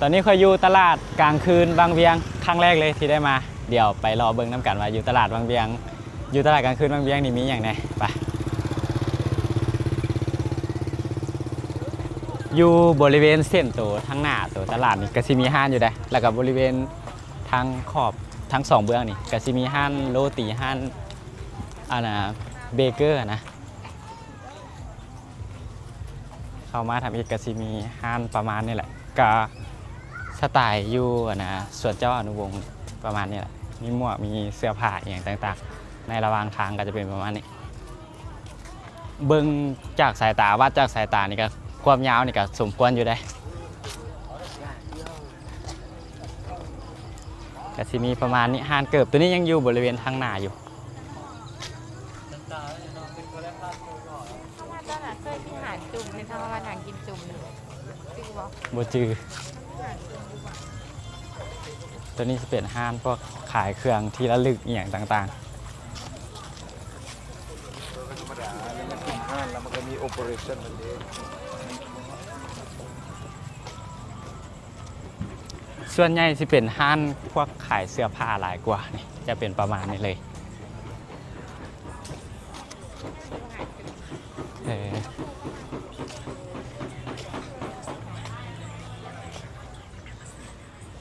ตอนนี้ค่อยอยู่ตลาดกลางคืนบางเวียงครั้งแรกเลยที่ได้มาเดี๋ยวไปรอเบิ่งน้ำกันว่าอยู่ตลาดบางเวียงอยู่ตลาดกลางคืนบางเวียงนี่มีอย่างไรไปอยู่บริเวณเส้นตัวทั้งหน้าตัวตลาดนี่ก็สิมีห้านอยู่ได้แล้วก็บริเวณทางขอบทั้งสองเบื้องนี่ก็สิมีห้านโรตีห้านเบเกอร์นะเข้ามาทำอีกก็สิมีห้านประมาณนี้แหละก็สไตล์อยู่ส่วนเจ้าอนุวงศ์ประมาณนี้แหละมีหมวกมีเสื้อผ้าอย่างต่างๆในระหว่างทางก็จะเป็นประมาณนี้เบิ่งจากสายตาวัดจากสายตานี่ก็ความยาวนี่ก็สมควรอยู่ได้ก็สิมีประมาณนี้ห้านเกิบตัวนี้ยังอยู่บริเวณทางหน้าอยู่เคยกินอาหารจุ่มในทางว่าทางกินจุ่มจื้อบ่บ่จือตัวนี้จะเป็นห้านพวกขายเครื่องที่ระลึกอย่างต่างๆห้านแล้วมันก็มีโอเปอเรชั่นมันเองส่วนใหญ่จะเป็นห้านพวกขายเสื้อผ้าหลายกว่านี่จะเป็นประมาณนี้เลย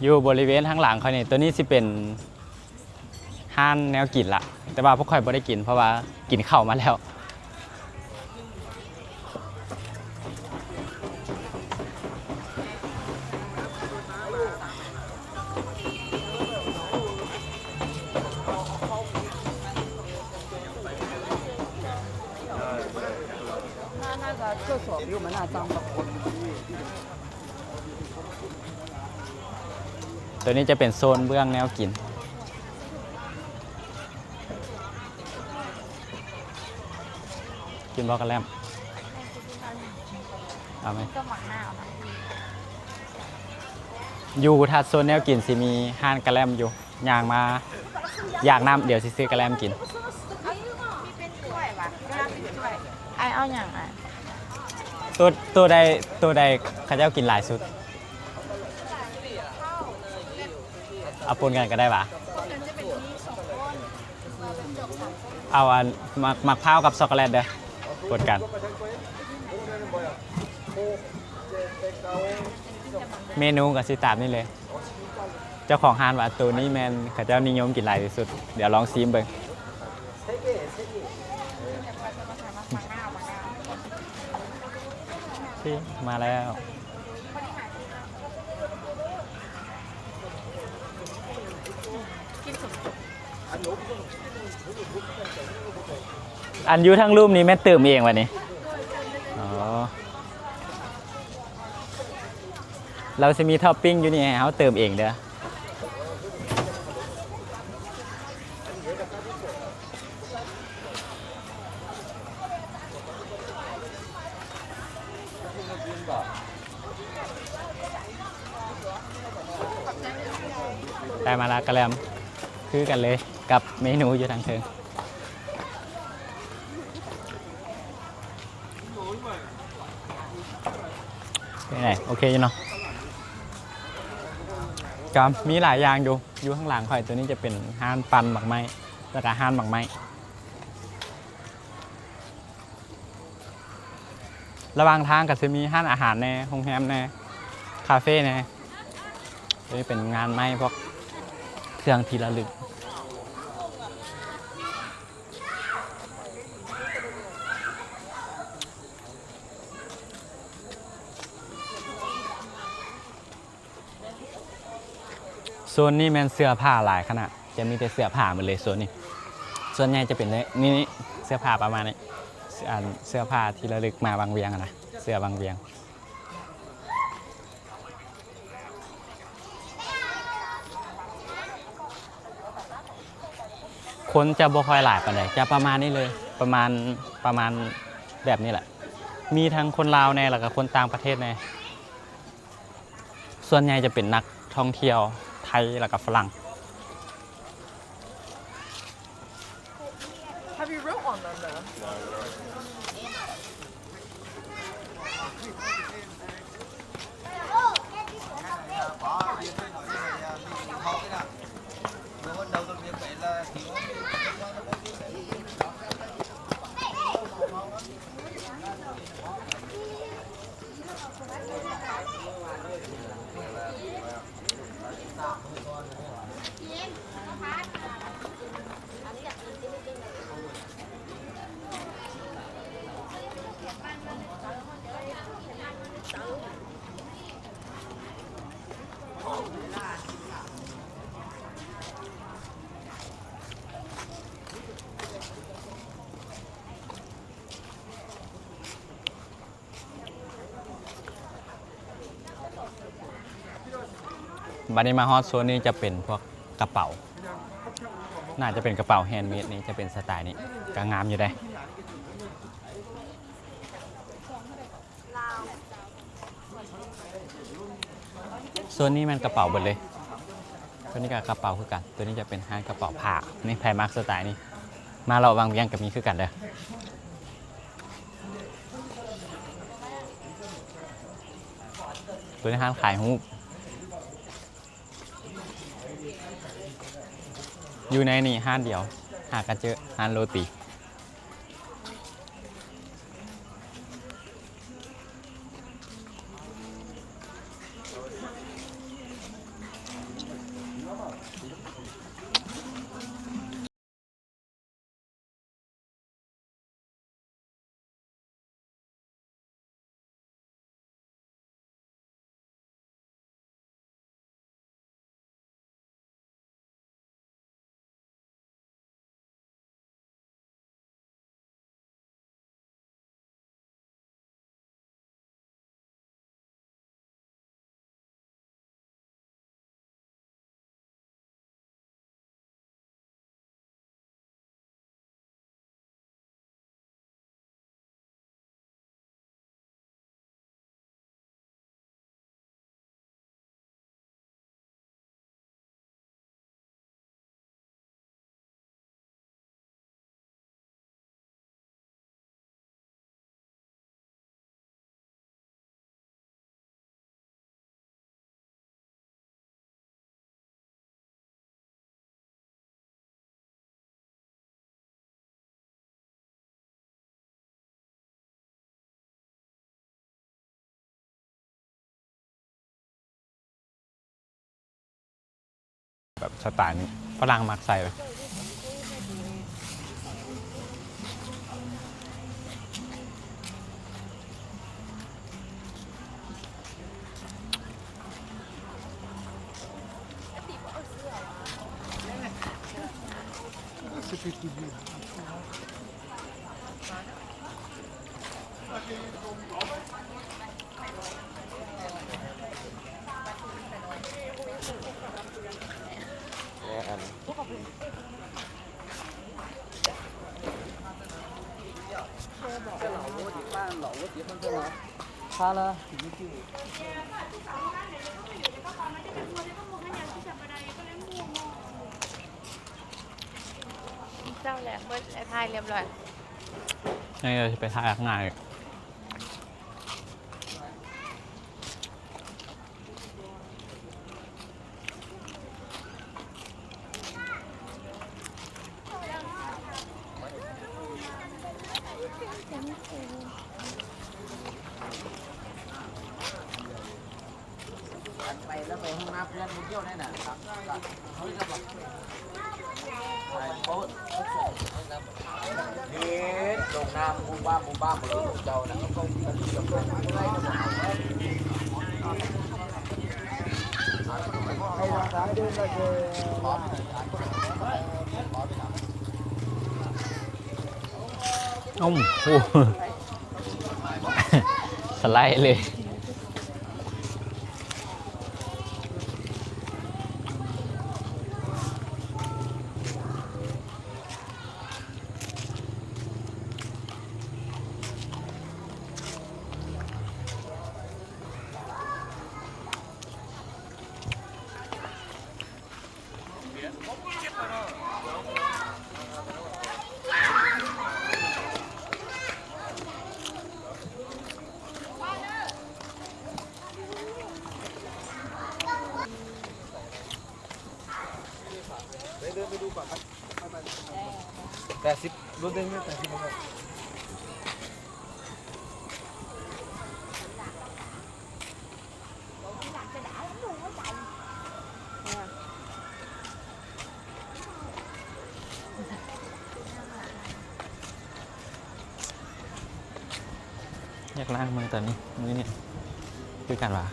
อยู่บริเวณข้างหลังเขาเนี่ยตัวนี้สิเป็นห้านแนวกินละแต่ว่าพวกข่อยไม่ได้กินเพราะว่ากินข้าวมาแล้วตัวนี้จะเป็นโซนเบื้องแนวกินกินบอกกันแล้วเอาไหมก็หมักหน้าเอามาอยู่ถัดโซนแนวกินสิมีห้านกระแลมอยู่ย่างมาอยากน้ำเดี๋ยวซื้อกระแลมกินมีเป็นถ้วยว่ะเวลาเป็นถ้วยไอเอาอย่างอ่ะตัวใดข้าเจ้ากินหลายสุดเอาปนกันก็ได้ปะเอามักพร้าวกับช็อกโกแลตเด้อปนกันเมนูกับสิตามนี่เลยเจ้าของฮานว่าตัวนี้แมนข้าเจ้านิยมกินหลายที่สุดเดี๋ยวลองซีมเบิ่งมาแล้วอันยูทั้งรูปนี้แม่เติมเองวะนี่อ๋อเราจะมีท็อปปิ้งอยู่นี่เขาเติมเองเด้อได้มาแล้วกระแลมคือกันเลยกับเมนูอยู่ทางเทิงเป็นไงโอเคอยู่เนาะก็มีหลายอย่างอยู่ข้างหลังข่อยตัวนี้จะเป็นห้านปันหมักไม้แล้วก็ห้านหมักไม้ระหว่างทางก็จะมีห้านอาหารในโรงแรมในคาเฟ่ในนี่เป็นงานไม้พวกเครื่องที่ระลึกโซนนี้แมนเสื้อผ้าหลายขนาดจะมีแต่เสื้อผ้าหมดเลยโซนนี้ส่วนใหญ่จะเป็นนี่เสื้อผ้าประมาณนี้เสื้อผ้าที่ระลึกมาบางเวียงนะเสื้อบางเวียงคนจะบ่ค่อยหลายปานใดจะประมาณนี้เลยประมาณแบบนี้แหละมีทั้งคนลาวแน่แล้วก็คนต่างประเทศแน่ส่วนใหญ่จะเป็นนักท่องเที่ยวไทยแล้วก็ฝรั่ง Have you wrote on them though? บัดนี้มาฮอตโซนนี้จะเป็นพวกกระเป๋า น่าจะเป็นกระเป๋าแฮนด์เมดนี้จะเป็นสไตล์นี้ก็งามอยู่ได้ส่วนนี้มันกระเป๋าหมดเลยตัวนี้ก็กระเป๋าคือกันตัวนี้จะเป็นห้างกระเป๋าผ้านี่ไพมาร์คสไตล์นี้มาเราวางเวียงกับมีคือกันเด้อตัวนี้ห้างขายฮูปอยู่ในนี่ห้างเดียวหากันเจอห้างโรตีแบบสไตล์นี้ฝรั่งมักใส่เลยเจ้าแหละเมื่อไอ้ทายเรียบร้อย นี่เราจะไปถ่ายข้างในไปแล้วไปห้องน้ำเพื่อนมึงเที่ยวได้น่ะครับเขาจะบอกโป๊ะนี่ลงน้ำบูบ้าบูบ้าของเจ้านะเขาก็มีกันกับคนอะไรกันให้ทางซ้ายด้วยก็คือโอ้โห สไลด์เลยเดินไปดูก่อนครับ80รุ่นเดิมเนี่ย80ครับอยากล้างมือตอนนี้มือนี่คือกันวะ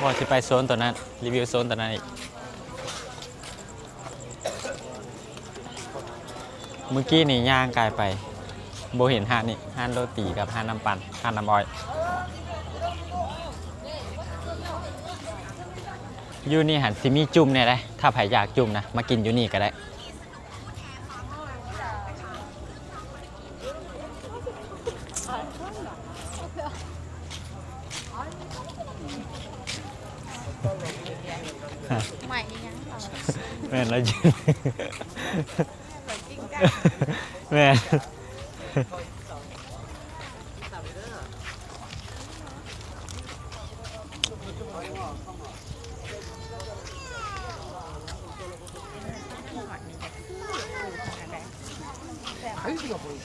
ว่าจะไปโซนตัวนั้นรีวิวโซนตัวนั้นอีกเมื่อกี้นี่ย่างกายไปโบเห็นห้านนี่ห้านโรตีกับห้านน้ำปั่นห้านน้ำอ้อยอยู่นี่หันซิมีจุ่มเนี่ยได้ถ้าใครอยากจุ่มนะมากินอยู่นี่ก็ได้ใหม่นี่ยังต่อ แม่นแล้วจิน แบบกิ้งก้า แม่น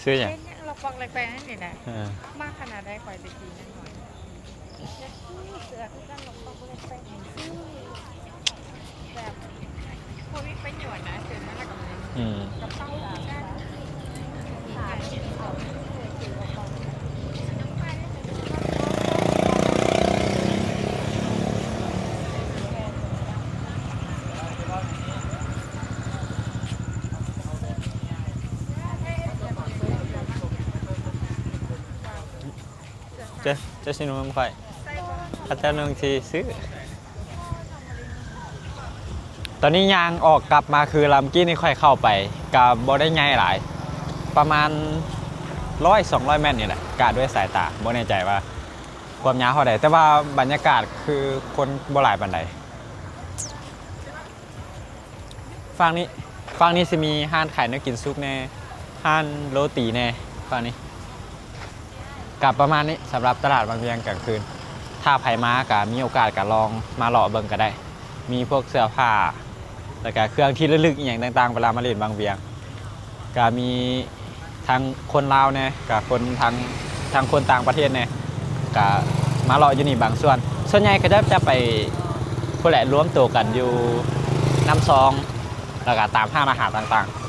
ซื้ออย่าง เราฟังอะไรไปนั่นนี่นะ เออ มากขนาดได้คอยตะกี้นั่นหน่อยเสือทุกท่านเราฟังอะไรไปแบบพวกนี้ไปหยวนนะเสือนั่นแหละกับมัน อืม กับเต้ากันขาที่เขา เจ้าชิโนมันค่อยถ้าเจ้าหนึ่งทีซื้อ ตอนนี้ยางออกกลับมาคือลำกี้นี่ค่อยเข้าไปกับบอได้ง่ายหลาย ประมาณ100-200 เมตรนี่แหละกาดด้วยสายตาบอแน่ใจว่าความยาวเท่าไหร่แต่ว่าบรรยากาศคือคนบ่หลายบันไดฝั่งนี้จะมีห้านขายเนื้อกินซุปแน่ห้านโรตีแน่ฝั่งนี้กับประมาณนี้สำหรับตลาดบางเวียงกลางคืนถ้าไผมาก็มีโอกาสก็ลองมาเลาะเบิ่งก็ได้ มีพวกเสื้อผ้าแล้วก็เครื่องที่ระลึกอหย่างต่างๆเวลามาเล่นบางเวียงก็มีทางคนลาวเนี่ยกับคนทางคนต่างประเทศเนี่ยก็มาเลาะอยู่นี่บางส่วนใหญ่ก็จะไปผู้แหละรวมตัวกันอยู่น้ำซองแล้วก็ตามห้างอาหารต่างๆ